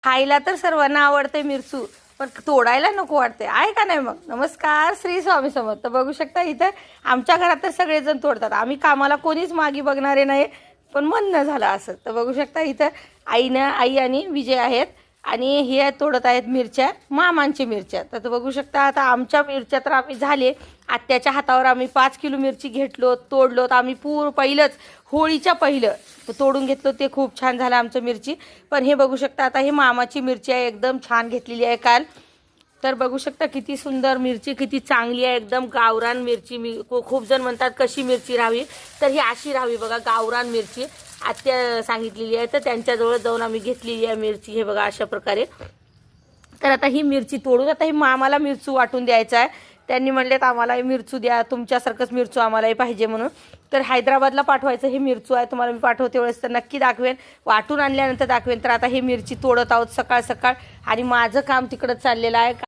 खायला तर सर्वांना आवडते मिरचू, पण तोडायला नको वाटते आहे का नाही? मग नमस्कार, श्री स्वामी समर्थ. बघू शकता इथं आमच्या घरात तर सगळेजण तोडतात. आम्ही कामाला कोणीच मागे बघणारे नाही, पण मन न झालं असं. तर बघू शकता इथं आई आणि विजय आहेत आणि हे तोडत आहेत मिरच्या, मामांची मिरच्या. तर बघू शकता आता आमच्या मिरच्या तर आम्ही झाले. आत्याच्या हातावर आम्ही 5 किलो मिरची घेतलो, तोडलोत आम्ही. पहिलंच होळीच्या पहिलं तोडून घेतलं, ते खूप छान झालं आमचं मिरची. पण हे बघू शकता आता हे मामाची मिरची आहे, एकदम छान घेतलेली आहे काल. तर बघू शकता किती सुंदर मिरची, किती चांगली आहे, एकदम गावरान मिरची. खूप जण म्हणतात कशी मिरची राहावी, तर ही अशी राहावी बघा, गावरान मिरची आत्या सांगितलेली आहे. तर त्यांच्याजवळ जाऊन आम्ही घेतलेली आहे मिरची, हे बघा अशा प्रकारे. तर आता ही मिरची तोडून आता ही मामाला मिरचू वाटून द्यायचं आहे. त्यांनी म्हणलेत आम्हालाही मिरचू द्या, तुमच्यासारखंच मिरचू आम्हालाही पाहिजे म्हणून. तर हैदराबादला पाठवायचं हे मिरचू आहे. तुम्हाला मी पाठवते वेळेस तर नक्की दाखवेन, वाटून आणल्यानंतर दाखवेन. तर आता ही मिरची तोडत आहोत सकाळ सकाळ आणि माझं काम तिकडं चाललेलं आहे.